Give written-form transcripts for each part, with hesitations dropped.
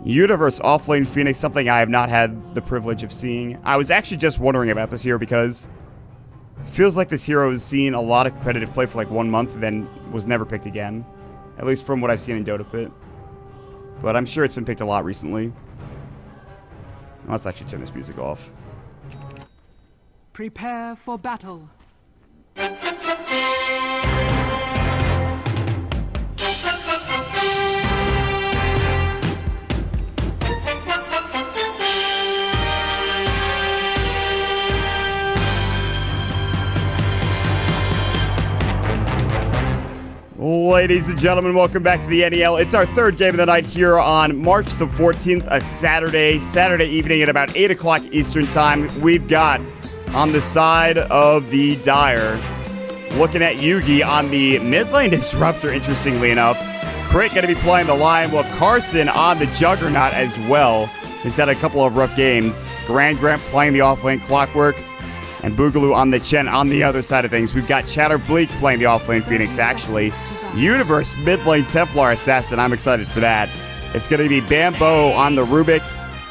Universe offlane Phoenix, something I have not had the privilege of seeing. I was actually just wondering about this hero because it feels like this hero has seen a lot of competitive play for like 1 month and then was never picked again. At least from what I've seen in Dota Pit. But I'm sure it's been picked a lot recently. Let's actually turn this music off. Prepare for battle. Ladies and gentlemen, welcome back to the NEL. It's our third game of the night here on March the 14th, a Saturday evening at about 8 o'clock Eastern time. We've got on the side of the Dire, looking at Yugi on the mid lane disruptor, interestingly enough. Crit going to be playing the Lion. We'll have Carson on the Juggernaut as well. He's had a couple of rough games. Grant playing the offlane Clockwork. And Boogaloo on the Chen on the other side of things. We've got Chatter Bleak playing the offlane Phoenix, actually. Universe mid lane Templar Assassin. I'm excited for that. It's going to be Bambo on the Rubik.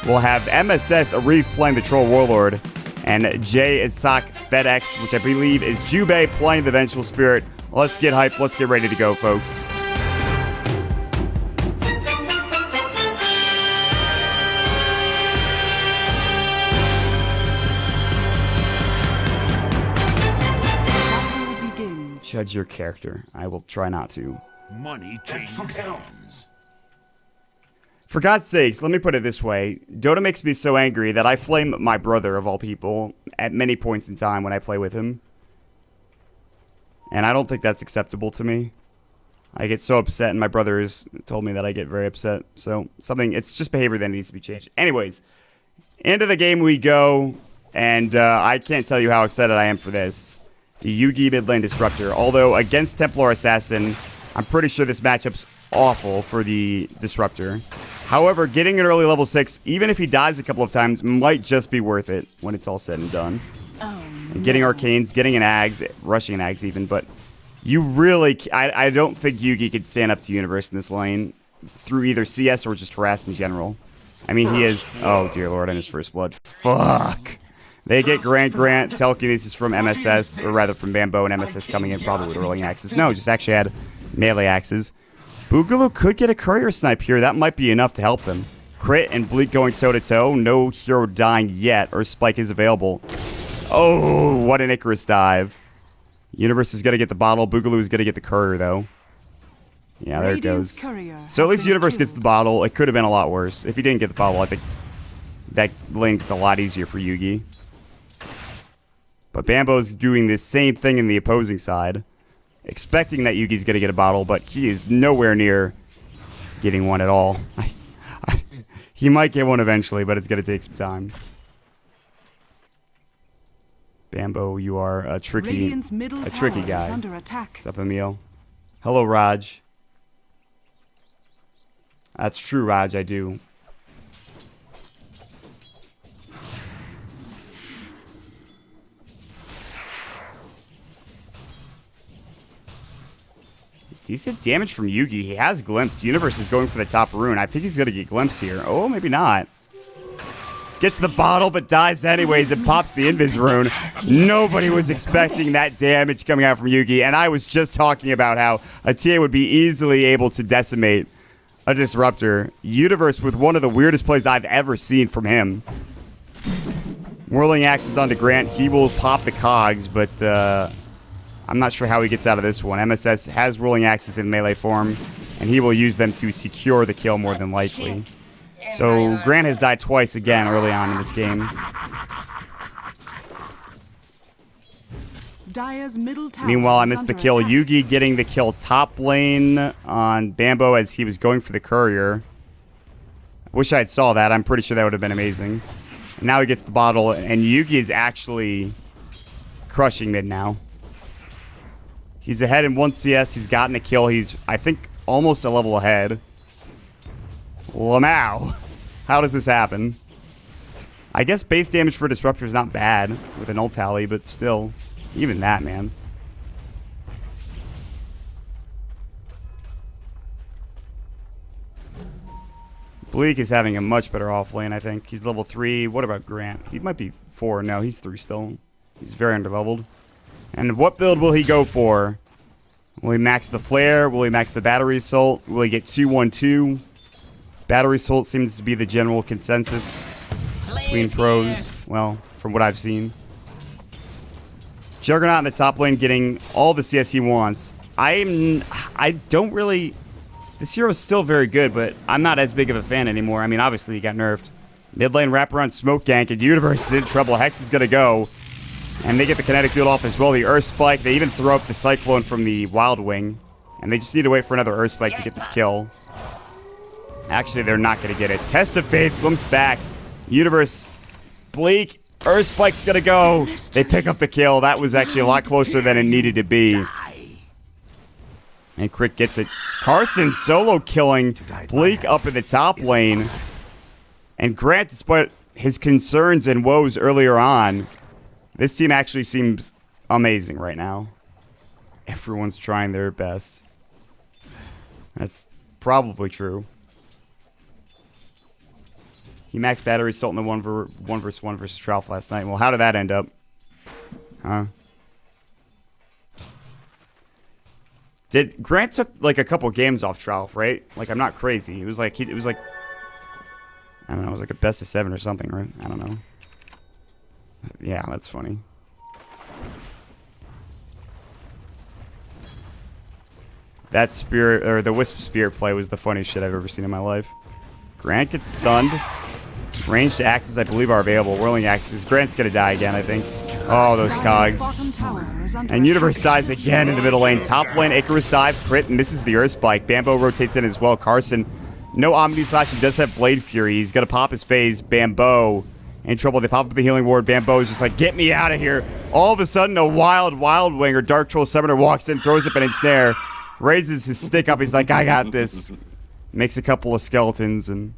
We'll have MSS Arif playing the Troll Warlord. And Jay Isak FedEx, which I believe is Jubei playing the Vengeful Spirit. Let's get hyped. Let's get ready to go, folks. Judge your character. I will try not to. Money changes hands. For God's sakes, let me put it this way. Dota makes me so angry that I flame my brother, of all people, at many points in time when I play with him. And I don't think that's acceptable to me. I get so upset, and my brother has told me that I get very upset. So, it's just behavior that needs to be changed. Anyways, into the game we go, and I can't tell you how excited I am for this. The Yugi mid lane disruptor. Although against Templar Assassin, I'm pretty sure this matchup's awful for the disruptor. However, getting an early level 6, even if he dies a couple of times, might just be worth it when it's all said and done. And getting arcanes, getting an Ags, rushing an Ags even, but you really, I don't think Yugi could stand up to Universe in this lane through either CS or just harass in general. I mean, he is, oh dear lord, on his first blood. Fuck. They get Grant, telekinesis from MSS, or rather from Bambo, and MSS coming in probably with rolling axes. No, just actually had melee axes. Boogaloo could get a courier snipe here. That might be enough to help them. Crit and Bleak going toe-to-toe. No hero dying yet, or Spike is available. Oh, what an Icarus dive. Universe is going to get the bottle. Boogaloo is going to get the courier, though. Yeah, there it goes. So at least Universe gets the bottle. It could have been a lot worse. If he didn't get the bottle, I think that lane gets a lot easier for Yugi. But Bambo's doing the same thing in the opposing side, expecting that Yugi's going to get a bottle, but he is nowhere near getting one at all. He might get one eventually, but it's going to take some time. Bambo, you are a tricky guy. What's up, Emil? Hello, Raj. That's true, Raj, I do. Decent damage from Yugi. He has Glimpse. Universe is going for the top rune. I think he's going to get Glimpse here. Oh, maybe not. Gets the bottle, but dies anyways and pops the Invis rune. Nobody was expecting that damage coming out from Yugi, and I was just talking about how a TA would be easily able to decimate a Disruptor. Universe with one of the weirdest plays I've ever seen from him. Whirling Axes onto Grant. He will pop the cogs, but I'm not sure how he gets out of this one. MSS has Rolling Axes in melee form, and he will use them to secure the kill more than likely. So Grant has died twice again early on in this game. Meanwhile, I missed the kill. Yugi getting the kill top lane on Bambo as he was going for the courier. I wish I had saw that. I'm pretty sure that would have been amazing. And now he gets the bottle, and Yugi is actually crushing mid now. He's ahead in 1 CS. He's gotten a kill. He's, I think, almost a level ahead. Lamau. How does this happen? I guess base damage for Disruptor is not bad with an ult tally, but still, even that, man. Bleak is having a much better off lane, I think. He's level 3. What about Grant? He might be 4. No, he's 3 still. He's very underleveled. And what build will he go for? Will he max the flare? Will he max the battery assault? Will he get 2-1-2? Battery assault seems to be the general consensus between pros. Well, from what I've seen. Juggernaut in the top lane getting all the CS he wants. I don't really... This hero's still very good, but I'm not as big of a fan anymore. I mean, obviously he got nerfed. Mid lane wraparound smoke gank, and Universe is in trouble. Hex is going to go. And they get the kinetic field off as well. The Earth Spike. They even throw up the Cyclone from the Wild Wing. And they just need to wait for another Earth Spike to get this kill. Actually, they're not going to get it. Test of Faith bumps back. Universe. Bleak. Earth Spike's going to go. They pick up the kill. That was actually a lot closer than it needed to be. And Crit gets it. Carson solo killing Bleak up in the top lane. And Grant, despite his concerns and woes earlier on, this team actually seems amazing right now. Everyone's trying their best. That's probably true. He maxed battery assault in the 1 versus 1 versus Trough last night. Well, how did that end up? Huh? Grant took like a couple games off Trough, right? Like, I'm not crazy. It was like I don't know, it was like a best of 7 or something, right? I don't know. Yeah, that's funny. That spirit, or the Wisp Spirit play was the funniest shit I've ever seen in my life. Grant gets stunned. Ranged axes, I believe, are available. Whirling axes. Grant's gonna die again, I think. Oh, those cogs. And Universe dies again in the middle lane. Top lane, Icarus dive. Crit misses the Earth Spike. Bambo rotates in as well. Carson, no Omni Slash. He does have Blade Fury. He's gonna pop his phase. Bambo in trouble. They pop up the healing ward. Bambo is just like, get me out of here. All of a sudden, a Wild Wing or Dark Troll Summoner walks in, throws up an ensnare, raises his stick up. He's like, I got this. Makes a couple of skeletons and...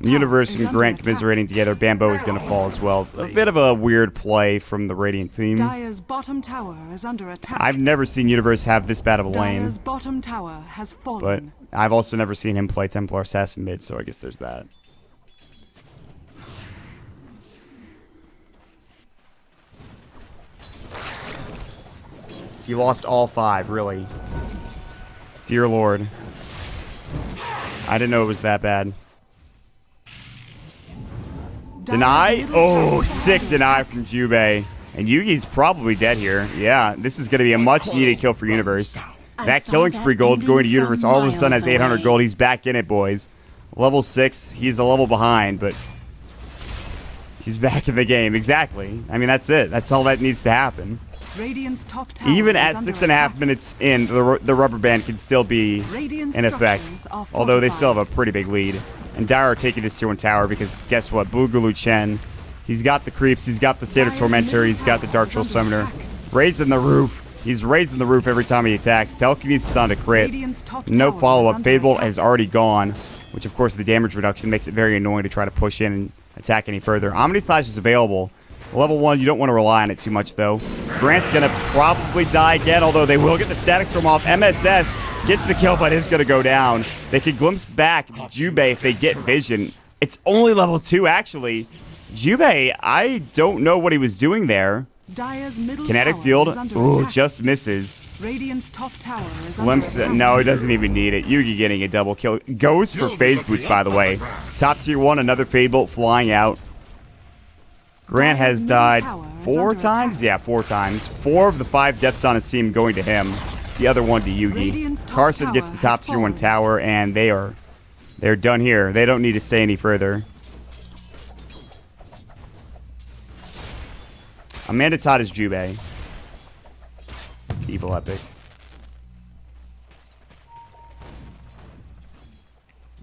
Universe and Grant commiserating together. Bambo is going to fall as well. A bit of a weird play from the Radiant team. Dire's bottom tower is under attack. I've never seen Universe have this bad of a lane. Dire's bottom tower has fallen. But I've also never seen him play Templar Assassin mid, so I guess there's that. He lost all 5, really. Dear Lord. I didn't know it was that bad. Deny? Oh, sick deny from Jubei. And Yugi's probably dead here. Yeah, this is going to be a much-needed kill for Universe. That killing spree gold going to Universe all of a sudden has 800 gold. He's back in it, boys. Level 6. He's a level behind, but he's back in the game. Exactly. I mean, that's it. That's all that needs to happen. Radiant's top tower Even at 6.5 minutes in, the rubber band can still be in effect. Although they still have a pretty big lead. And Dire are taking this tier 1 tower because guess what? Boogaloo Chen, he's got the creeps, he's got the Satyr Tormentor, he's got the Dark Troll Summoner. Raising the roof. He's raising the roof every time he attacks. Telekinesis on to crit. No follow-up. Fadebolt has already gone. Which, of course, the damage reduction makes it very annoying to try to push in and attack any further. Omni Slash is available. Level 1, you don't want to rely on it too much, though. Grant's going to probably die again, although they will get the Static Storm off. MSS gets the kill, but is going to go down. They can glimpse back Jubei if they get vision. It's only level 2, actually. Jubei, I don't know what he was doing there. Kinetic field, ooh, just misses. Radiant's top tower is Glimpse, no, he doesn't even need it. Yugi getting a double kill. Goes for phase boots, by the way. Top tier 1, another Fadebolt flying out. Grant has died 4 times? Yeah, 4 times. 4 of the 5 deaths on his team going to him. The other one to Yugi. Carson gets the top tier 1 tower, and they're done here. They don't need to stay any further. Amanda Todd is Jubei. Evil Epic.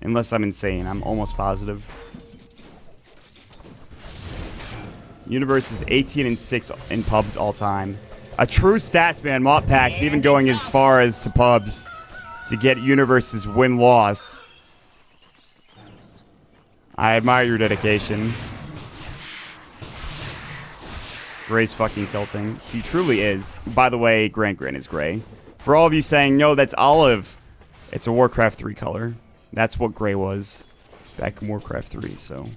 Unless I'm insane. I'm almost positive. Universe is 18-6 in pubs all time. A true stats man. Mott Packs even going as far as to pubs to get Universe's win-loss. I admire your dedication. Gray's fucking tilting. He truly is. By the way, Grant is gray. For all of you saying, no, that's Olive. It's a Warcraft 3 color. That's what gray was back in Warcraft 3, so.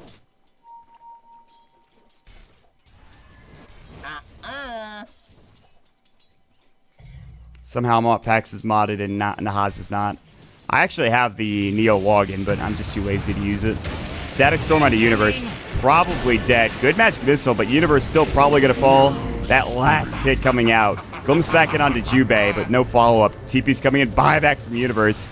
Somehow Pax is modded and Nahaz is not. I actually have the NEL login, but I'm just too lazy to use it. Static Storm onto Universe. Probably dead. Good Magic Missile, but Universe still probably going to fall. That last hit coming out. Glimpse back in onto Jubei, but no follow-up. TP's coming in. Buyback from Universe.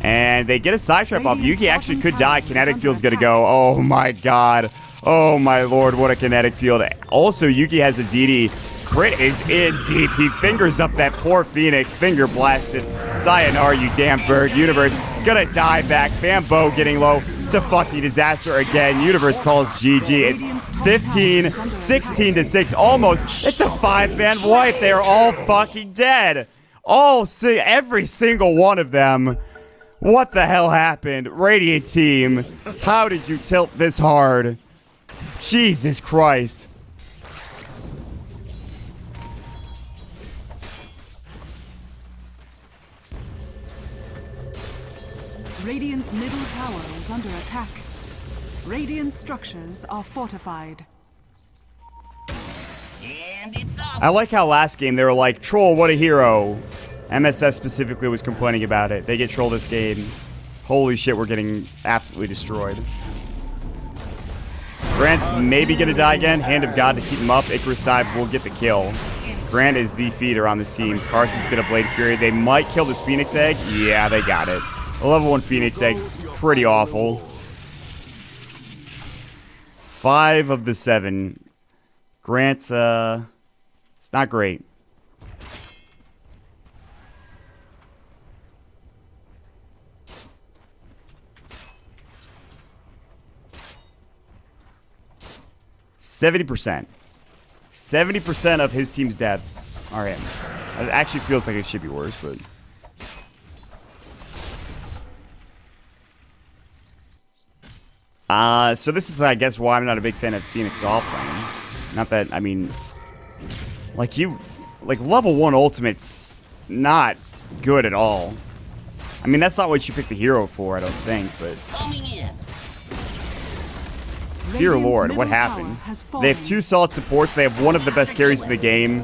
And they get a side trap off. Yugi actually could die. Kinetic Field's going to go. Oh, my God. Oh, my Lord. What a Kinetic Field. Also, Yugi has a DD. Crit is in deep. He fingers up that poor Phoenix. Finger blasted. Sayonara, you damn bird. Universe gonna die back. Bambo getting low to fucking disaster again. Universe calls GG. It's 15, 16 to 6. Almost. It's a 5-man wipe. They are all fucking dead. Every single one of them. What the hell happened? Radiant team. How did you tilt this hard? Jesus Christ. Radiant's middle tower is under attack. Radiant structures are fortified. And it's off. I like how last game they were like, Troll, what a hero. MSS specifically was complaining about it. They get trolled this game. Holy shit, we're getting absolutely destroyed. Grant's maybe gonna die again. Hand of God to keep him up. Icarus dive will get the kill. Grant is the feeder on this team. Carson's gonna Blade Fury. They might kill this Phoenix Egg. Yeah, they got it. A level 1 Phoenix Egg. It's pretty awful. 5 of the 7. Grant's, it's not great. %. 70% of his team's deaths are him. It actually feels like it should be worse, but... so this is, I guess, why I'm not a big fan of Phoenix offlane. Not that, I mean, like level 1 ultimate's not good at all. I mean, that's not what you pick the hero for, I don't think, but... Coming in. Dear Lord, what happened? They have 2 solid supports. They have one of the best carries in the game.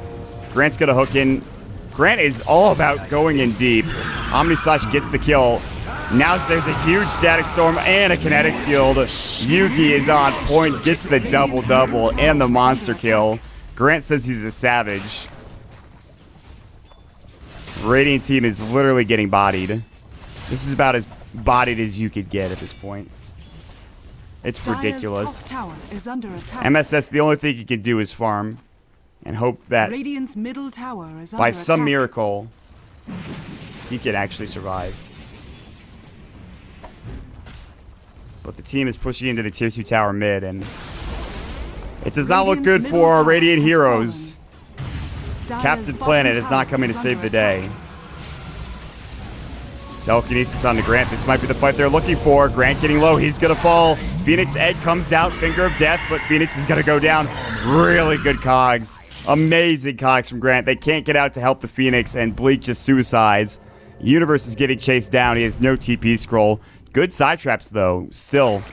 Grant's gonna hook in. Grant is all about going in deep. Omni Slash gets the kill. Now there's a huge Static Storm and a Kinetic Field. Yugi is on point, gets the double-double and the monster kill. Grant says he's a savage. Radiant team is literally getting bodied. This is about as bodied as you could get at this point. It's ridiculous. Top tower is under attack. MSS, the only thing he can do is farm and hope that Radiant's middle tower is by under some attack. miracle he can actually survive. But the team is pushing into the tier 2 tower mid, and it does not look good for our Radiant heroes. Captain Planet is not coming to save the day. Telekinesis on to Grant. This might be the fight they're looking for. Grant getting low. He's going to fall. Phoenix Egg comes out. Finger of Death, but Phoenix is going to go down. Really good cogs. Amazing cogs from Grant. They can't get out to help the Phoenix, and Bleak just suicides. Universe is getting chased down. He has no TP scroll. Good side traps, though. Still,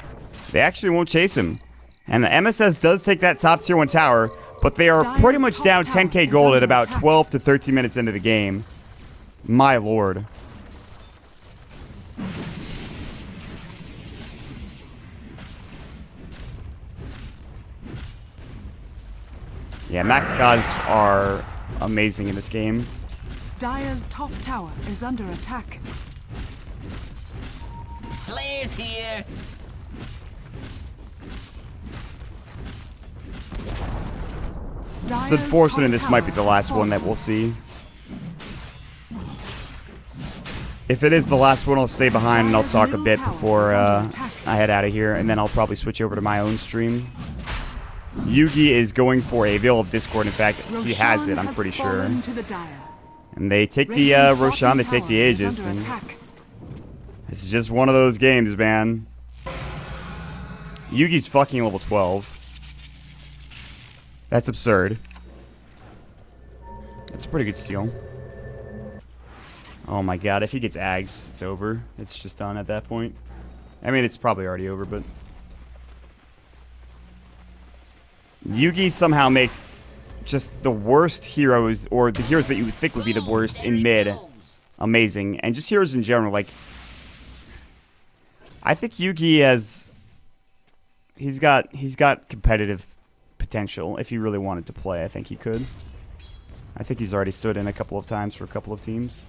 they actually won't chase him. And the MSS does take that top tier 1 tower, but they are pretty much down 10k gold at about 12 to 13 minutes into the game. My lord. Yeah, max cogs are amazing in this game. Dire's top tower is under attack. Players here. It's unfortunate this might be the last one that we'll see. If it is the last one, I'll stay behind and I'll talk a bit before I head out of here, and then I'll probably switch over to my own stream. Yugi is going for a Veil of Discord. In fact, he has it, I'm pretty sure. And they take the Roshan, they take the Aegis, and it's just one of those games, man. Yugi's fucking level 12. That's absurd. That's a pretty good steal. Oh my god, if he gets Ags, it's over. It's just done at that point. I mean, it's probably already over, but... Yugi somehow makes just the worst heroes, or the heroes that you would think would be the worst in mid, amazing. And just heroes in general, like... I think Yugi has... He's got competitive potential. If he really wanted to play, I think he could. I think he's already stood in a couple of times for a couple of teams.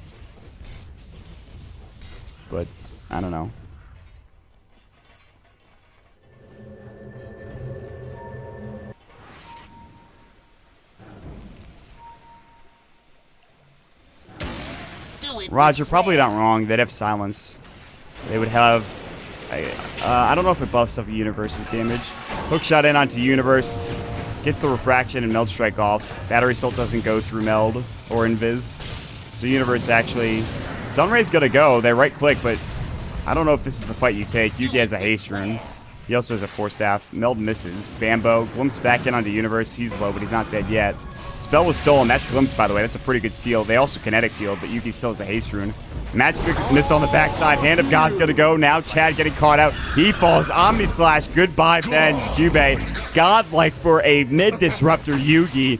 But, I don't know. Roger, probably not wrong. They'd have silence. They would have... I don't know if it buffs up Universe's damage. Hook shot in onto Universe. Gets the Refraction and Meld Strike off. Battery Assault doesn't go through Meld or Invis. So Universe actually... Sunray's gonna go. They right-click, but I don't know if this is the fight you take. Yugi has a Haste Rune. He also has a Force Staff. Meld misses. Bambo glimpse back in onto Universe. He's low, but he's not dead yet. Spell was stolen. That's glimpse, by the way. That's a pretty good steal. They also Kinetic Field, but Yugi still has a Haste Rune. Magic miss on the backside. Hand of God's gonna go. Now Chad getting caught out. He falls. Omni Slash. Goodbye, Benj. Jubei. Godlike for a mid-disruptor Yugi.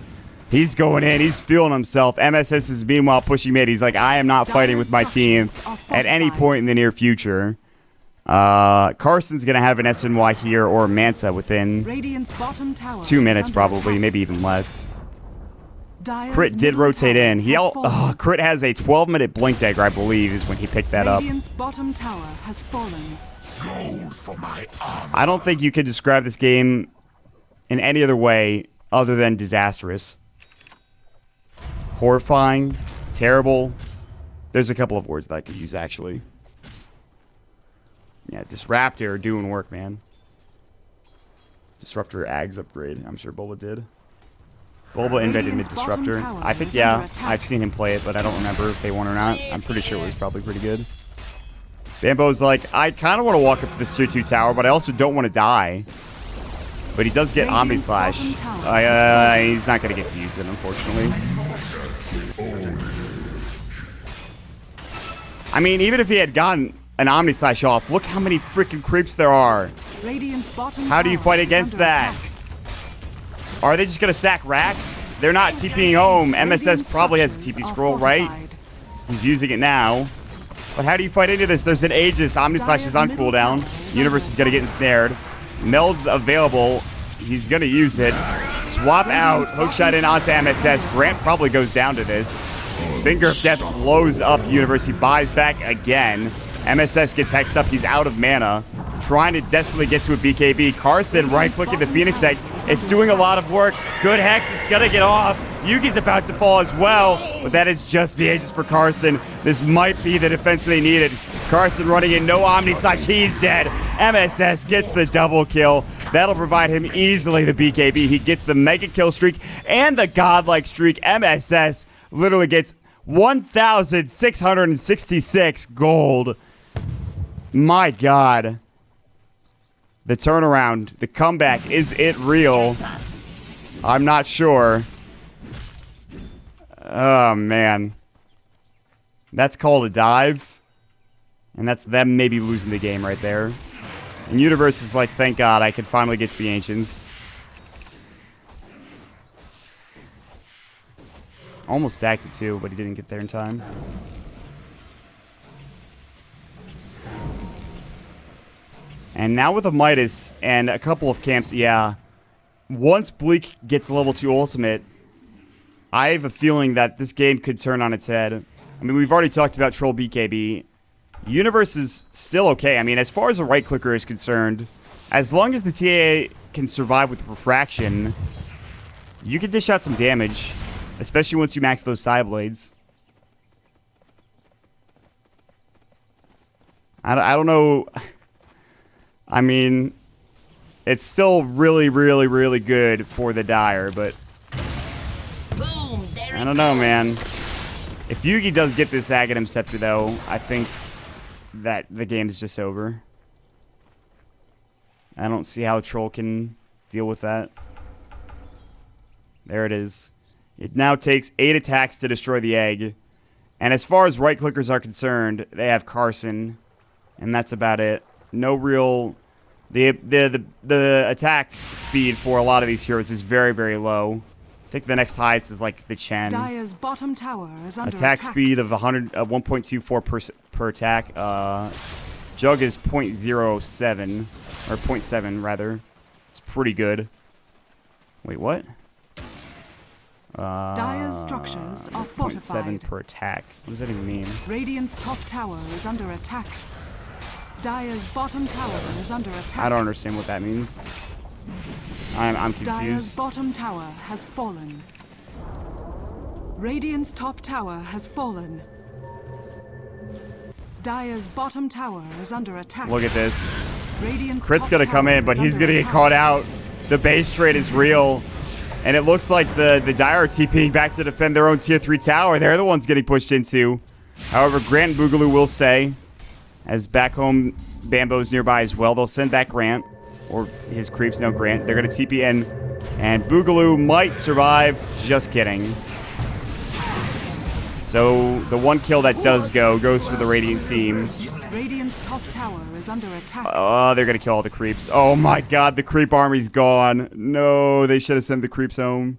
He's going in. He's feeling himself. MSS is meanwhile pushing mid. He's like, I am not fighting with my team at any point in the near future. Carson's going to have an SNY here or Manta within 2 minutes probably, maybe even less. Crit did rotate in. Crit has a 12-minute Blink Dagger, I believe, is when he picked that up. Bottom tower has fallen. I don't think you could describe this game in any other way other than disastrous. Horrifying. Terrible. There's a couple of words that I could use, actually. Yeah, Disruptor doing work, man. Disruptor Ags upgrade. I'm sure Bulba did. Bulba invented mid-disruptor. I think, yeah, I've seen him play it, but I don't remember if they won or not. I'm pretty sure it was probably pretty good. Bambo's like, I kind of want to walk up to this tier 2 tower, but I also don't want to die. But he does get Omni Slash. He's not going to get to use it, unfortunately. I mean, even if he had gotten an Omni Slash off, look how many freaking creeps there are. How do you fight against that? Are they just going to sack racks? They're not TPing home. MSS probably has a TP scroll, right? He's using it now. But how do you fight into this? There's an Aegis. Omni Slash is on cooldown. Universe is going to get ensnared. Meld's available. He's going to use it. Swap out. Hookshot in onto MSS. Grant probably goes down to this. Finger of Death blows up Universe. He buys back again. MSS gets hexed up. He's out of mana. Trying to desperately get to a BKB. Carson right-clicking the Phoenix Egg. It's doing a lot of work. Good hex. It's going to get off. Yugi's about to fall as well, but that is just the Aegis for Carson. This might be the defense they needed. Carson running in. No Omni Slash. He's dead. MSS gets the double kill. That'll provide him easily the BKB. He gets the mega kill streak and the godlike streak. MSS literally gets 1,666 gold. My God. The turnaround, the comeback, is it real? I'm not sure. Oh, man. That's called a dive. And that's them maybe losing the game right there. And Universe is like, thank God I could finally get to the Ancients. Almost stacked it too, but he didn't get there in time. And now with a Midas and a couple of camps, yeah. Once Bleak gets level 2 ultimate, I have a feeling that this game could turn on its head. I mean, we've already talked about Troll BKB. Universe is still okay. I mean, as far as a right-clicker is concerned, as long as the TA can survive with Refraction, you can dish out some damage, especially once you max those side blades. I don't know... I mean, it's still really, really, really good for the Dire, but I don't know, man. If Yugi does get this Aghanim Scepter, though, I think that the game's just over. I don't see how Troll can deal with that. There it is. It now takes 8 attacks to destroy the egg. And as far as right clickers are concerned, they have Carson, and that's about it. No real. The attack speed for a lot of these heroes is very, very low. I think the next highest is like the Chen. Dire's bottom tower is under Attack speed of 1.24 per attack. Jug is 0.07 or 0.7 rather. It's pretty good. Wait, what? Dire's structures are 0.7 fortified. per attack. What does that even mean? Radiant's top tower is under attack. Dire's bottom tower is under attack. I don't understand what that means. I'm Dire's confused. bottom tower has fallen. Radiant's top tower has fallen. Dire's bottom tower is under attack. Look at this. Radiant's Crit's top gonna come tower in, but is he's under gonna get attack. caught out. The base trade is real. And it looks like the Dire are TPing back to defend their own tier 3 tower. They're the ones getting pushed into. However, Grant and Boogaloo will stay. As back home Bambo's nearby as well. They'll send back Grant. Or his creeps, no Grant. They're going to TP in. And Boogaloo might survive. Just kidding. So the one kill that does go goes for the Radiant team. Radiant's top tower is under attack. Oh, they're going to kill all the creeps. Oh my god, the creep army's gone. No, they should have sent the creeps home.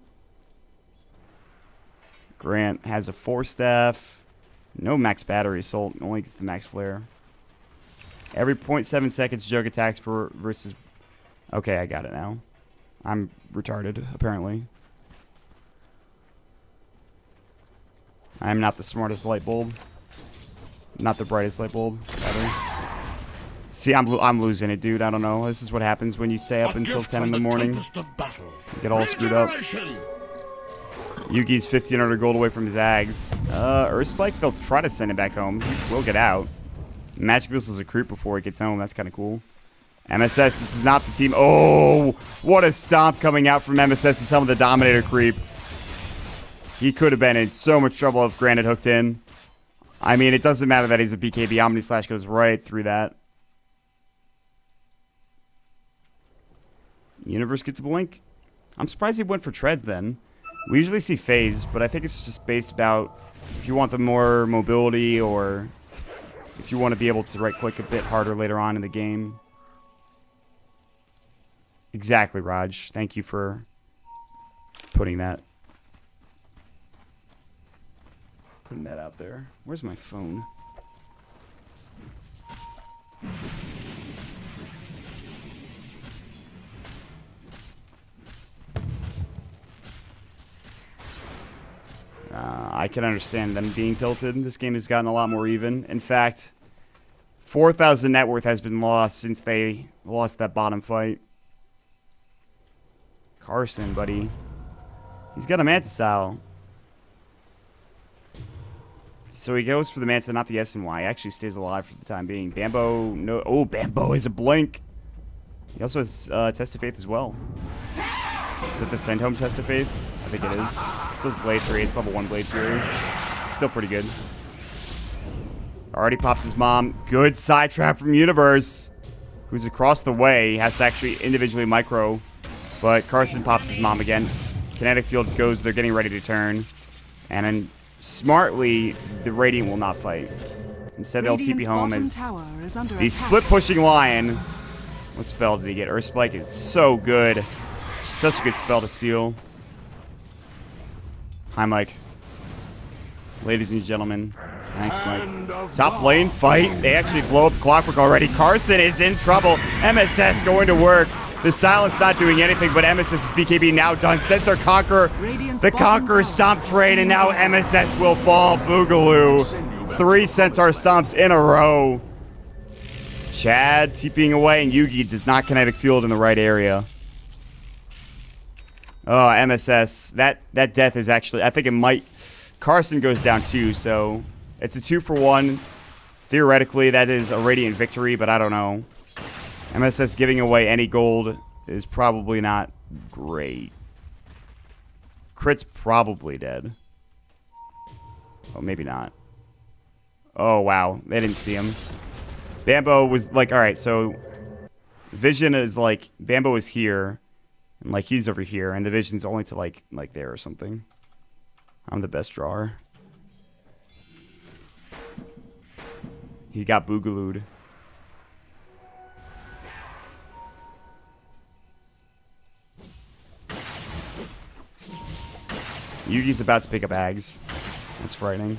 Grant has a 4-staff. No max battery, so only gets the max flare. Every 0.7 seconds, Jug attacks for versus... Okay, I got it now. I'm retarded, apparently. I'm not the smartest light bulb. Not the brightest light bulb, rather. See, I'm losing it, dude. I don't know. This is what happens when you stay up until 10 in the morning. You get all screwed up. Yugi's 1,500 gold away from his Ags. Earthspike, they'll try to send it back home. We'll get out. Magic Missile's a creep before it gets home. That's kind of cool. MSS, this is not the team. Oh, what a stomp coming out from MSS to some of the Dominator creep. He could have been in so much trouble if Grant had hooked in. I mean, it doesn't matter that he's a BKB. Omni Slash goes right through that. Universe gets a blink. I'm surprised he went for treads then. We usually see phase, but I think it's just based about if you want the more mobility or if you want to be able to right click a bit harder later on in the game. Exactly, Raj. Thank you for putting that out there. Where's my phone? I can understand them being tilted. This game has gotten a lot more even. In fact, 4,000 net worth has been lost since they lost that bottom fight. Carson, buddy. He's got a Manta style. So he goes for the Manta, not the SNY. He actually stays alive for the time being. Bambo, no. Oh, Bambo is a blink. He also has Test of Faith as well. Is it the Send Home Test of Faith? I think it is. Still Blade Fury. It's level 1 Blade Fury. Still pretty good. Already popped his mom. Good side trap from Universe, who's across the way. He has to actually individually micro. But Carson pops his mom again. Kinetic Field goes. They're getting ready to turn. And then, smartly, the Radiant will not fight. Instead, they'll TP home as the split-pushing Lion. What spell did he get? Earthspike is so good. Such a good spell to steal. Hi, Mike. Ladies and gentlemen. Thanks, Mike. Top lane fight. They actually blow up Clockwork already. Carson is in trouble. MSS going to work. The silence not doing anything, but MSS's BKB now done. Centaur Conqueror. The Conqueror Stomp trade, and now MSS will fall. Boogaloo. 3 Centaur Stomps in a row. Chad TPing away, and Yugi does not kinetic field in the right area. Oh, MSS. That death is actually... I think it might... Carson goes down too, so... It's a 2-for-1. Theoretically, that is a Radiant victory, but I don't know. MSS giving away any gold is probably not great. Crit's probably dead. Oh, maybe not. Oh, wow. They didn't see him. Bambo was like... Alright, so... Vision is like... Bambo is here. And like he's over here. And the vision's only to like there or something. I'm the best drawer. He got boogalooed. Yugi's about to pick up Ags. That's frightening.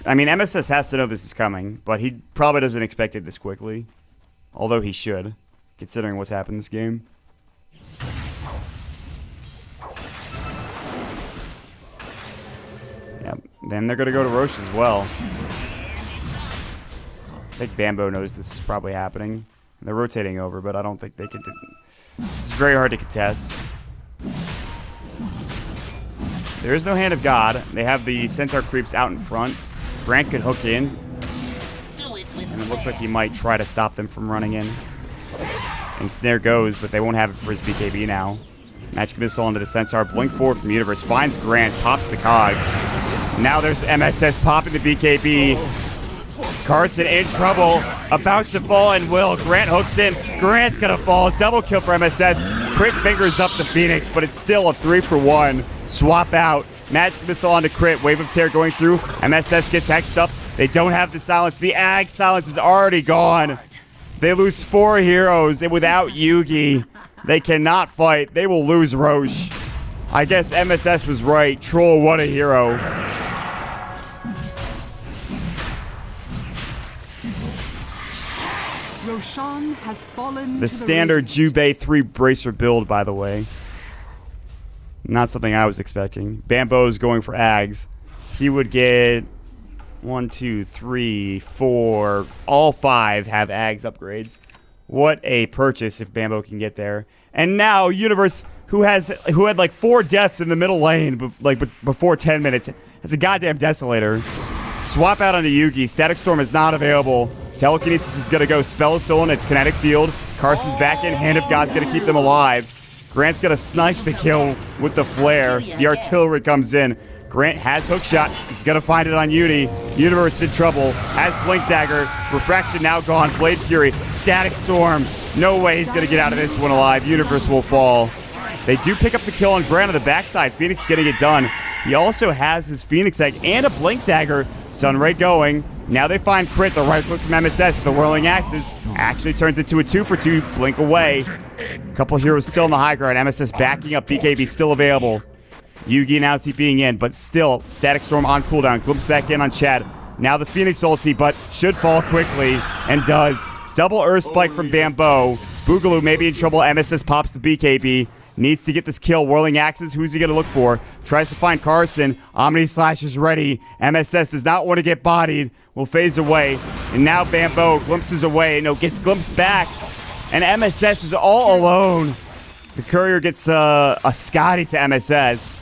I mean, MSS has to know this is coming, but he probably doesn't expect it this quickly. Although he should, considering what's happened this game. Yep. Then they're going to go to Roche as well. I think Bambo knows this is probably happening. They're rotating over, but I don't think they can do... This is very hard to contest. There is no Hand of God. They have the Centaur creeps out in front. Grant could hook in. And it looks like he might try to stop them from running in. And Snare goes, but they won't have it for his BKB now. Magic Missile into the Centaur. Blink forward from Universe. Finds Grant. Pops the cogs. Now there's MSS popping the BKB. Carson in trouble. About to fall and will. Grant hooks in. Grant's gonna fall. Double kill for MSS. Crit fingers up the Phoenix, but it's still a 3-for-1. Swap out. Magic Missile onto Crit. Wave of Terror going through. MSS gets hexed up. They don't have the silence. The Ag silence is already gone. They lose 4 heroes, and without Yugi, they cannot fight. They will lose Roche. I guess MSS was right. Troll, what a hero. Roshan has fallen. The standard Jubei 3 bracer build, by the way. Not something I was expecting. Bambo's going for Ags. He would get 1, 2, 3, 4. All 5 have Ags upgrades. What a purchase if Bambo can get there. And now Universe, who had like 4 deaths in the middle lane, before 10 minutes, has a goddamn Desolator. Swap out onto Yugi. Static Storm is not available. Telekinesis is going to go. Spell is stolen. It's Kinetic Field. Carson's back in. Hand of God's going to keep them alive. Grant's going to snipe the kill with the flare. The artillery comes in. Grant has Hookshot. He's going to find it on Uni. Universe in trouble. Has Blink Dagger. Refraction now gone. Blade Fury. Static Storm. No way he's going to get out of this one alive. Universe will fall. They do pick up the kill on Grant on the backside. Phoenix getting it done. He also has his Phoenix Egg and a Blink Dagger. Sunray going. Now they find Crit, the right click from MSS. The Whirling Axes actually turns into a 2-for-2. Blink away. Couple heroes still on the high ground. MSS backing up. BKB still available. Yugi now TPing in, but still Static Storm on cooldown. Glimpse back in on Chad. Now the Phoenix ulti, but should fall quickly, and does. Double Earth Spike from Bambo. Boogaloo may be in trouble. MSS pops the BKB. Needs to get this kill. Whirling Axes, who's he going to look for? Tries to find Carson. Omni Slash is ready. MSS does not want to get bodied. Will phase away. And now Bambo glimpses away. No, gets glimpsed back. And MSS is all alone. The Courier gets a Scotty to MSS.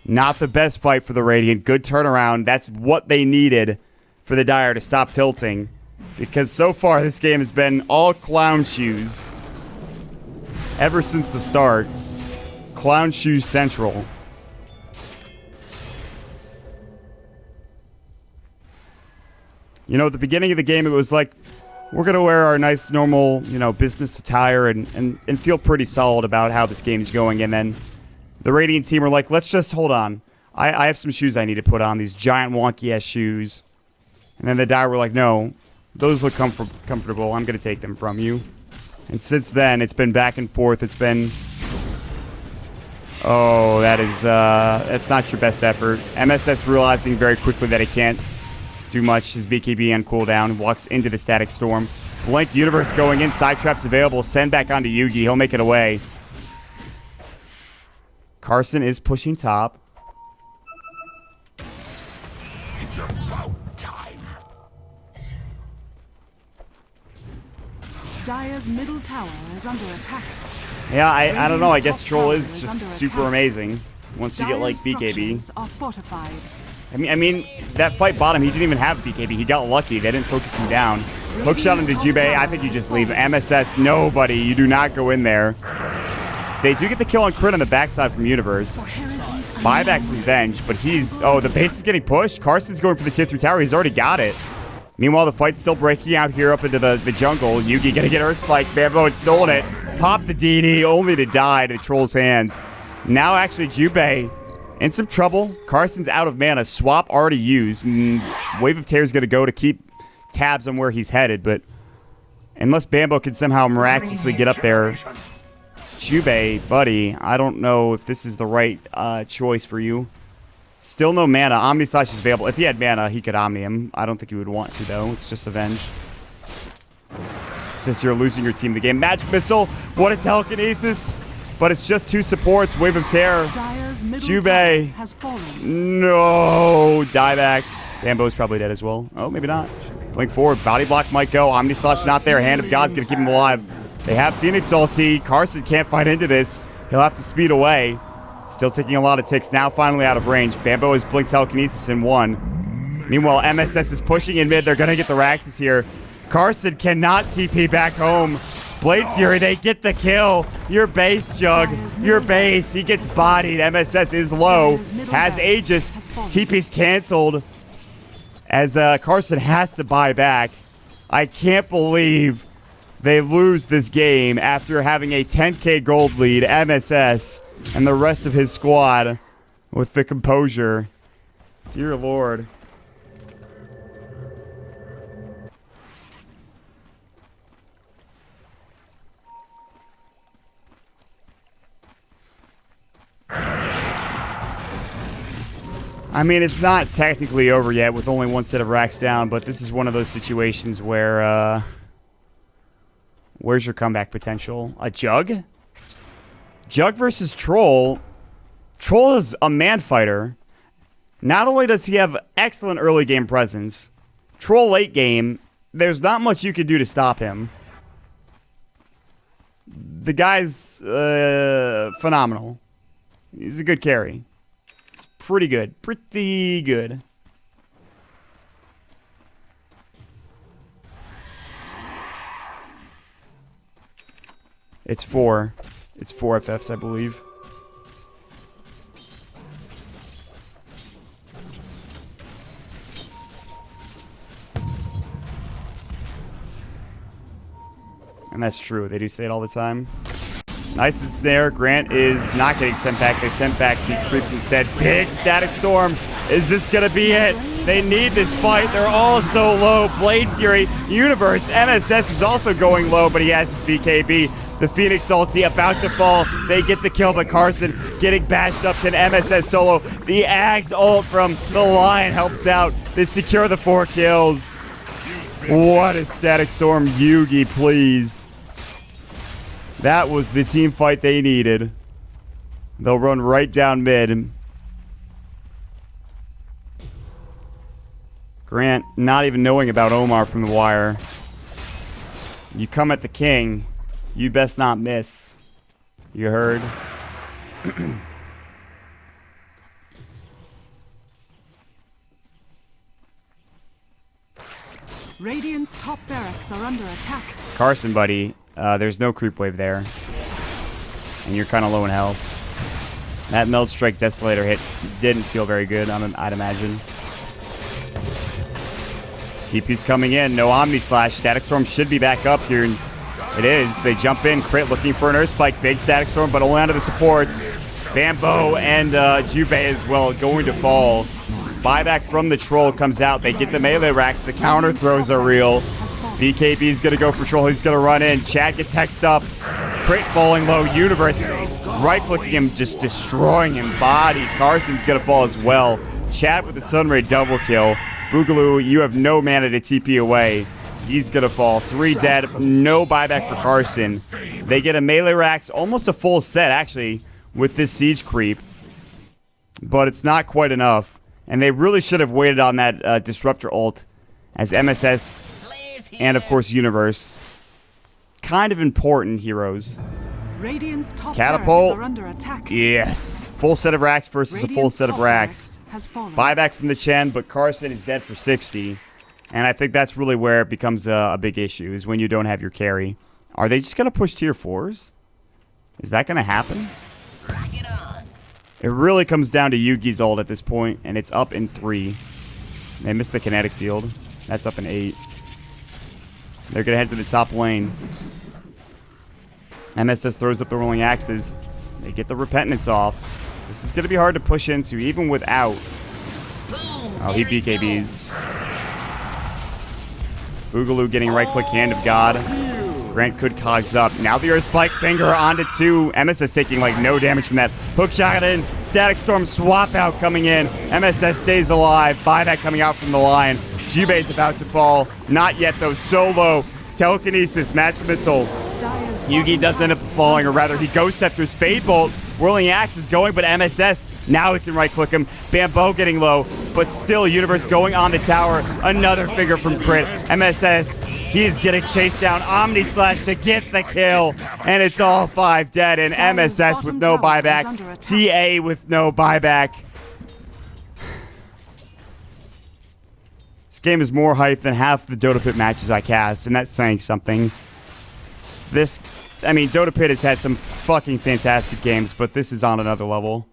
Not the best fight for the Radiant. Good turnaround. That's what they needed for the Dire to stop tilting. Because so far this game has been all clown shoes. Ever since the start. Clown Shoes Central. You know, at the beginning of the game, it was like, we're going to wear our nice, normal, business attire and feel pretty solid about how this game's going. And then the Radiant team were like, let's just hold on. I have some shoes I need to put on, these giant wonky-ass shoes. And then the Dire were like, no, those look comfortable. I'm going to take them from you. And since then, it's been back and forth. It's been... Oh, that's not your best effort. MSS realizing very quickly that he can't do much. His BKB on cooldown. Walks into the Static Storm. Blink Universe going in. Side traps available. Send back onto Yugi. He'll make it away. Carson is pushing top. It's about time. Dire's middle tower is under attack. Yeah, I don't know. I guess Top Troll tower is is just under super attack. amazing once you get like Dire's BKB. structures are fortified. I mean, that fight bottom, he didn't even have BKB. He got lucky. They didn't focus him down. Hookshot into Jubei. I think you just leave. MSS, nobody. You do not go in there. They do get the kill on Crit on the backside from Universe. Buyback from Venge, but he's... Oh, the base is getting pushed. Carson's going for the tier 3 tower. He's already got it. Meanwhile, the fight's still breaking out here up into the jungle. Yugi gonna get Earth Spike. Bambo had stolen it. Pop the DD, only to die to Troll's hands. Now, actually, Jubei In some trouble. Carson's out of mana. Swap already used. Wave of Tear is going to go to keep tabs on where he's headed, but unless Bambo can somehow miraculously get up there, Jubei, buddy, I don't know if this is the right choice for you. Still no mana. Omni Slash is available. If he had mana, he could Omni him. I don't think he would want to, though. It's just Avenge. Since you're losing your team the game. Magic Missile. What a telekinesis. But it's just 2 supports. Wave of Terror. Jubei. No. Dieback. Bambo's probably dead as well. Oh, maybe not. Blink forward. Body block might go. Omni Slash not there. Hand of God's going to keep him alive. They have Phoenix ulti. Carson can't fight into this. He'll have to speed away. Still taking a lot of ticks. Now finally out of range. Bambo has Blink Telekinesis in 1. Meanwhile, MSS is pushing in mid. They're going to get the Raxes here. Carson cannot TP back home. Blade Fury, they get the kill. Your base, Jug. Your base. He gets bodied. MSS is low. Has Aegis. TP's canceled. As Carson has to buy back. I can't believe they lose this game after having a 10k gold lead. MSS and the rest of his squad with the composure. Dear Lord. I mean, it's not technically over yet with only 1 set of racks down, but this is one of those situations where, where's your comeback potential? A Jug? Jug versus Troll. Troll is a man fighter. Not only does he have excellent early game presence, Troll late game, there's not much you can do to stop him. The guy's phenomenal. He's a good carry. It's pretty good. Pretty good. It's 4. It's 4 FFs, I believe. And that's true. They do say it all the time. Nice and snare. Grant is not getting sent back. They sent back the creeps instead. Big Static Storm. Is this going to be it? They need this fight. They're all so low. Blade Fury, Universe, MSS is also going low, but he has his BKB. The Phoenix ulti about to fall. They get the kill, but Carson getting bashed up. Can MSS solo? The Ags ult from the Lion helps out. They secure the 4 kills. What a Static Storm. Yugi, please. That was the team fight they needed. They'll run right down mid. Grant not even knowing about Omar from the wire. You come at the king, you best not miss. You heard? Radiant's top barracks are under attack. Carson, buddy, there's no creep wave there. And you're kind of low in health. That Meld Strike Desolator hit didn't feel very good, I'd imagine. TP's coming in. No Omni Slash. Static Storm should be back up here. It is. They jump in. Crit looking for an Earth Spike. Big Static Storm, but only onto the supports. Bambo and Jubei as well going to fall. Buyback from the Troll comes out. They get the melee racks. The counter throws are real. BKB is going to go for Troll. He's going to run in. Chad gets hexed up. Crit falling low. Universe right-clicking him, just destroying him. Body. Carson's going to fall as well. Chad with the Sunray double kill. Boogaloo, you have no mana to TP away. He's going to fall. 3 dead. No buyback for Carson. They get a melee racks, almost a full set, actually, with this siege creep. But it's not quite enough. And they really should have waited on that Disruptor ult as MSS and, of course, Universe. Kind of important heroes. Radiant's top Catapult. are under attack. Yes. Full set of racks versus a full set of racks. Buyback from the Chen, but Carson is dead for 60. And I think that's really where it becomes a big issue, is when you don't have your carry. Are they just going to push tier 4s? Is that going to happen? It really comes down to Yugi's ult at this point, and it's up in 3. They missed the kinetic field. That's up in 8. They're going to head to the top lane. MSS throws up the rolling axes. They get the repentance off. This is going to be hard to push into, even without... Oh, he BKBs. Boogaloo getting right-click Hand of God. Grant could cogs up. Now the Earth Spike Finger onto 2. MSS taking like no damage from that. Hook shot in. Static Storm swap out coming in. MSS stays alive. Buyback coming out from the line. Jubei's about to fall. Not yet though. Solo. Telekinesis. Magic Missile. Yugi does end up falling, or rather he Ghost Scepters. Fade Bolt. Whirling Axe is going, but MSS, now he can right-click him. Bambo getting low, but still Universe going on the tower. Another finger from Crit. MSS, he's getting chased down. Omni Slash to get the kill, and it's all 5 dead, and MSS with no buyback. TA with no buyback. This game is more hype than half the Dota Pit matches I cast, and that's saying something. I mean, Dota Pit has had some fucking fantastic games, but this is on another level.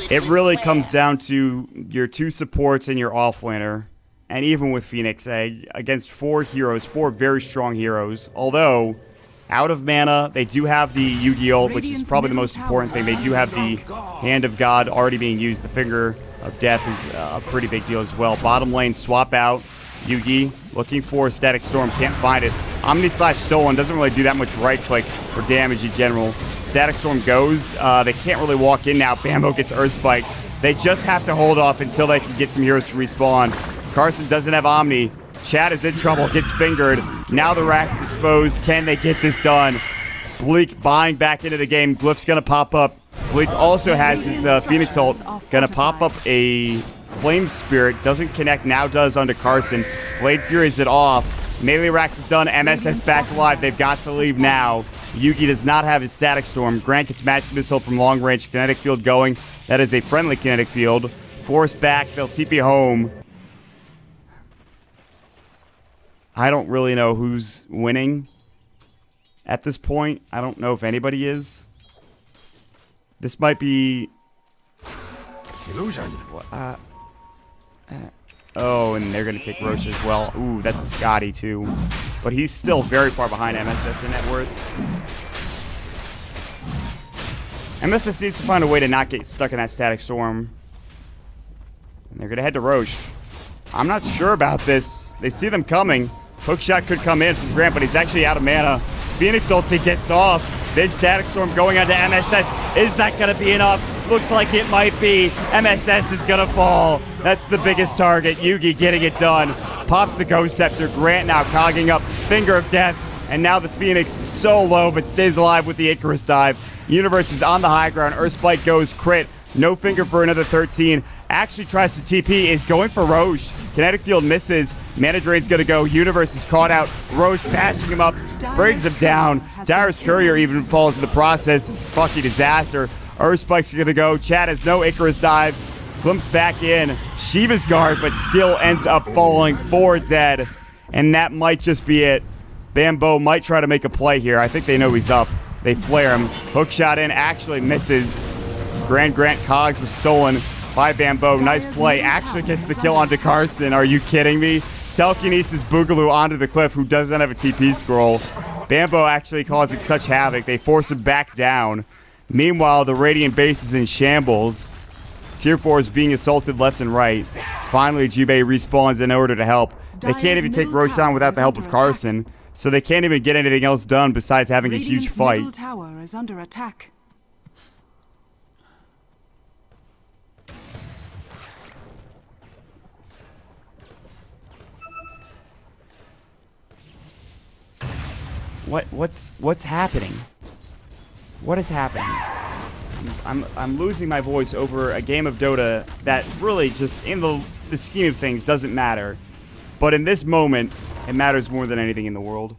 It really comes down to your 2 supports and your offlaner. And even with Phoenix, against 4 heroes, 4 very strong heroes. Although, out of mana, they do have the Yugi ult, which is probably the most important thing. They do have the Hand of God already being used. The Finger of Death is a pretty big deal as well. Bottom lane, swap out. Yugi looking for Static Storm, can't find it. Omni Slash stolen, doesn't really do that much right click or damage in general. Static Storm goes, they can't really walk in now. Bambo gets Earth Spike. They just have to hold off until they can get some heroes to respawn. Carson doesn't have Omni. Chad is in trouble, gets fingered. Now the rack's exposed. Can they get this done? Bleak buying back into the game. Glyph's gonna pop up. Bleak also has his Phoenix ult. Gonna pop up a Flame Spirit. Doesn't connect, now does onto Carson. Blade Fury's it off. Melee Rax is done. MSS back alive. They've got to leave now. Yugi does not have his Static Storm. Grant gets Magic Missile from long range. Kinetic Field going. That is a friendly Kinetic Field. Force back. They'll TP home. I don't really know who's winning at this point. I don't know if anybody is. This might be... Illusion. Oh, and they're going to take Roche as well. Ooh, that's a Scotty too. But he's still very far behind MSS in net worth. MSS needs to find a way to not get stuck in that Static Storm. And they're going to head to Roche. I'm not sure about this. They see them coming. Hookshot could come in from Grant, but he's actually out of mana. Phoenix ulti gets off. Big Static Storm going onto MSS. Is that going to be enough? Looks like it might be. MSS is going to fall. That's the biggest target. Yugi getting it done. Pops the Ghost Scepter. Grant now cogging up. Finger of Death. And now the Phoenix so low, but stays alive with the Icarus dive. Universe is on the high ground. Earthspike goes crit. No finger for another 13. Actually tries to TP. Is going for Roche. Kinetic Field misses. Mana Drain's going to go. Universe is caught out. Roche bashing him up. Brings him down. Dyrus Courier even falls in the process. It's a fucking disaster. Earthspike's going to go. Chad has no Icarus dive. Glimpse back in. Shiva's guard, but still ends up falling. 4 dead. And that might just be it. Bambo might try to make a play here. I think they know he's up. They flare him. Hook shot in. Actually misses. Grant Cogs was stolen by Bambo. Nice play. Actually gets the kill onto Carson. Are you kidding me? Telekinesis Boogaloo onto the cliff, who doesn't have a TP scroll. Bambo actually causing such havoc. They force him back down. Meanwhile, the Radiant base is in shambles. Tier 4 is being assaulted left and right. Finally, Jubei respawns in order to help. They can't even take Roshan without the help of Carson, so they can't even get anything else done besides having a huge fight. Middle tower is under attack. What's happening? What is happening? I'm losing my voice over a game of Dota that really just in the scheme of things doesn't matter. But in this moment, it matters more than anything in the world.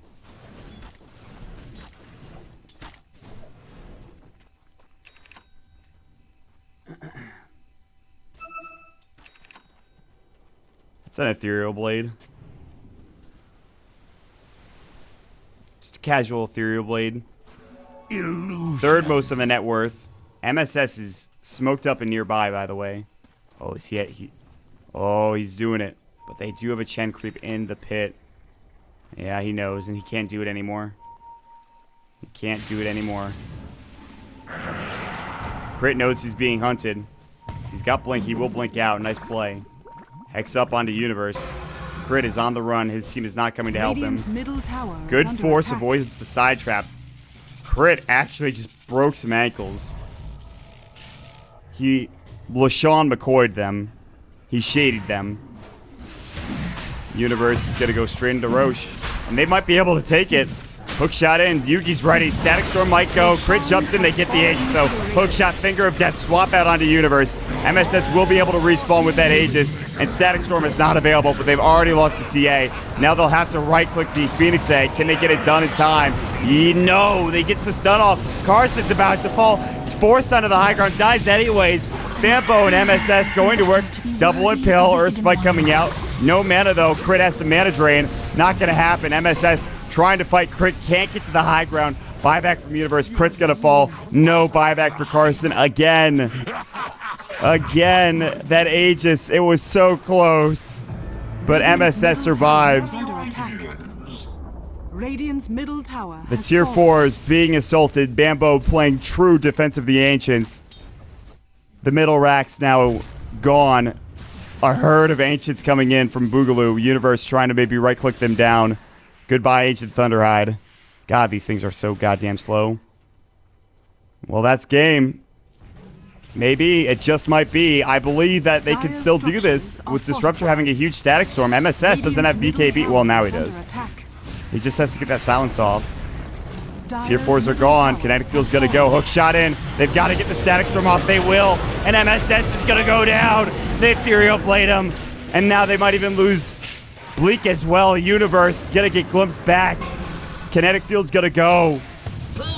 It's an ethereal blade. Just a casual ethereal blade. Illusion. Third most on the net worth. MSS is smoked up and nearby, by the way. Oh, is he? Oh, he's doing it. But they do have a Chen creep in the pit. Yeah, he knows, and he can't do it anymore. He can't do it anymore. Crit knows he's being hunted. He's got blink. He will blink out. Nice play. Hex up onto Universe. Crit is on the run. His team is not coming to help him. Good force avoids the side trap. Crit actually just broke some ankles. He LaShawn McCoy'd them. He shaded them. Universe is going to go straight into Roche. And they might be able to take it. Hook shot in. Yugi's ready. Static Storm might go. Crit jumps in. They get the Aegis, though. Hook shot, Finger of Death. Swap out onto Universe. MSS will be able to respawn with that Aegis. And Static Storm is not available, but they've already lost the TA. Now they'll have to right-click the Phoenix Egg. Can they get it done in time? No. They gets the stun off. Carson's about to fall. It's forced onto the high ground. Dies anyways. Bambo and MSS going to work. Double Impale. Earth Spike coming out. No mana, though. Crit has to mana drain. Not going to happen. MSS trying to fight Crit. Can't get to the high ground. Buyback from Universe. Crit's going to fall. No buyback for Carson. Again. Again. That Aegis. It was so close. But MSS survives. Radiant's middle tower. The tier 4s being assaulted. Bambo playing true defense of the Ancients. The middle rack's now gone. A herd of Ancients coming in from Boogaloo. Universe trying to maybe right-click them down. Goodbye, Ancient Thunderhide. God, these things are so goddamn slow. Well, that's game. Maybe. It just might be. I believe that they could still do this with Disruptor having a huge Static Storm. MSS doesn't have BKB. Well, now he does. He just has to get that silence off. Tier 4s are gone. Kinetic Field's going to go. Hook shot in. They've got to get the Static Storm off. They will. And MSS is going to go down. They Ethereal Blade him. And now they might even lose Bleak as well. Universe going to get glimpsed back. Kinetic Field's going to go.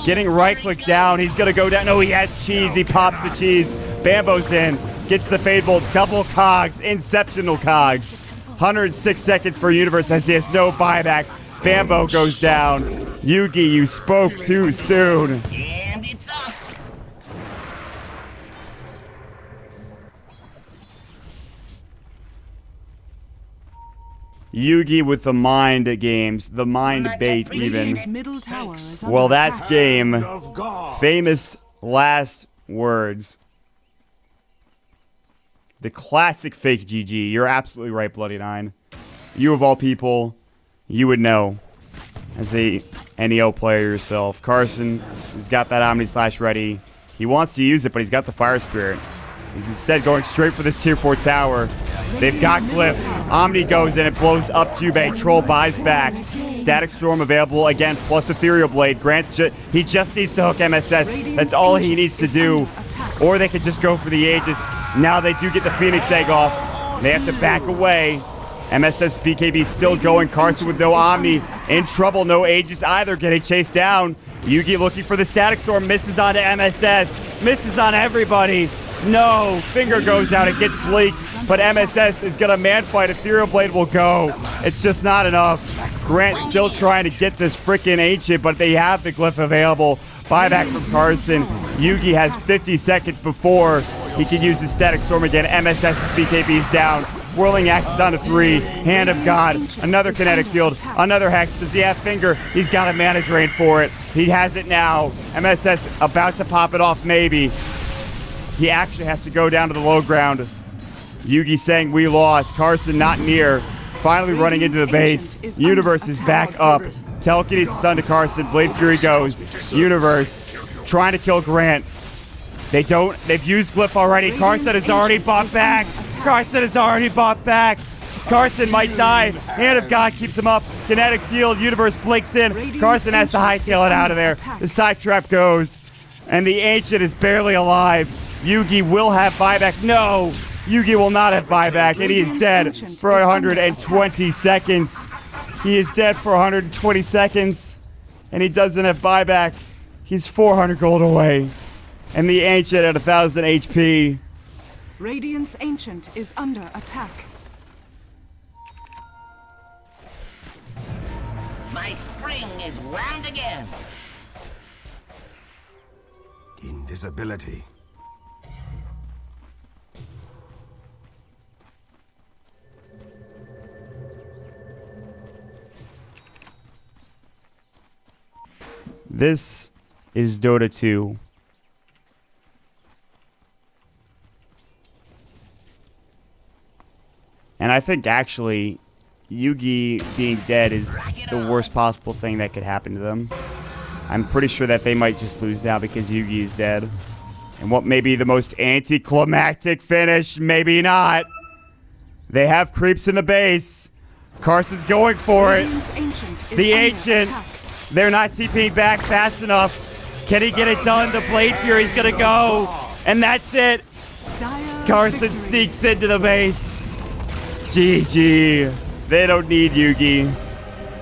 Getting right-click down. He's going to go down. No, he has cheese. He pops the cheese. Bambo's in. Gets the Fade Bolt. Double cogs. Inceptional cogs. 106 seconds for Universe as he has no buyback. Bambo goes down. Yugi, you spoke too soon. And it's up. Yugi with the mind games, the mind bait even. Middle tower is under Well, that's attack. game. Of God. Famous last words. The classic fake GG. You're absolutely right, Bloody Nine. You of all people, you would know. As a NEL player yourself. Carson has got that Omni Slash ready. He wants to use it, but he's got the Fire Spirit. He's instead going straight for this tier 4 tower. They've got Glyph. Omni goes in, it blows up Jubei. Troll buys back. Static Storm available again, plus Ethereal Blade. Grant's he just needs to hook MSS. That's all he needs to do. Or they could just go for the Aegis. Now they do get the Phoenix Egg off. They have to back away. MSS BKB still going. Carson with no Omni. In trouble. No Aegis either. Getting chased down. Yugi looking for the Static Storm. Misses onto MSS. Misses on everybody. No. Finger goes out. It gets Bleak. But MSS is going to man fight. Ethereal Blade will go. It's just not enough. Grant still trying to get this freaking Ancient, but they have the Glyph available. Buyback from Carson. Yugi has 50 seconds before he can use his Static Storm again. MSS's BKB is down. Whirling Axis onto 3. Hand of God. Another Kinetic Field. Another Hex. Does he have Finger? He's got a mana drain for it. He has it now. MSS about to pop it off maybe. He actually has to go down to the low ground. Yugi saying we lost. Carson not near. Finally running into the base. Universe is back up. Telekinesis onto Carson. Blade Fury goes. Universe trying to kill Grant. They've used Glyph already. Carson has already bought back. Carson has already bought back. Carson might die. Hand of God keeps him up. Kinetic Field. Universe blinks in. Carson has to hightail it out of there. The side trap goes. And the Ancient is barely alive. Yugi will have buyback. No. Yugi will not have buyback. And he is dead for 120 seconds. He is dead for 120 seconds. And he doesn't have buyback. He's 400 gold away. And the Ancient at 1,000 HP. Radiant's Ancient is under attack. My spring is wound again. Invisibility. This is Dota 2. And I think actually Yugi being dead is the worst possible thing that could happen to them. I'm pretty sure that they might just lose now because Yugi is dead. And what may be the most anticlimactic finish, maybe not. They have creeps in the base. Carson's going for it. Radiant's Ancient is The under Ancient. attack. They're not TPing back fast enough. Can he get it done? The Blade Fury's gonna go. And that's it. Dire Carson victory. sneaks into the base. GG. They don't need Yugi.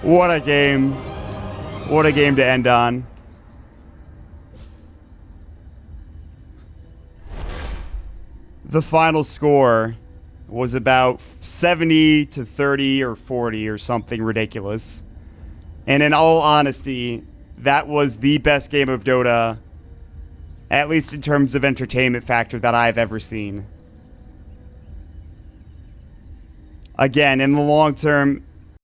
What a game. What a game to end on. The final score was about 70 to 30 or 40 or something ridiculous. And in all honesty, that was the best game of Dota, at least in terms of entertainment factor, that I've ever seen. Again, in the long term,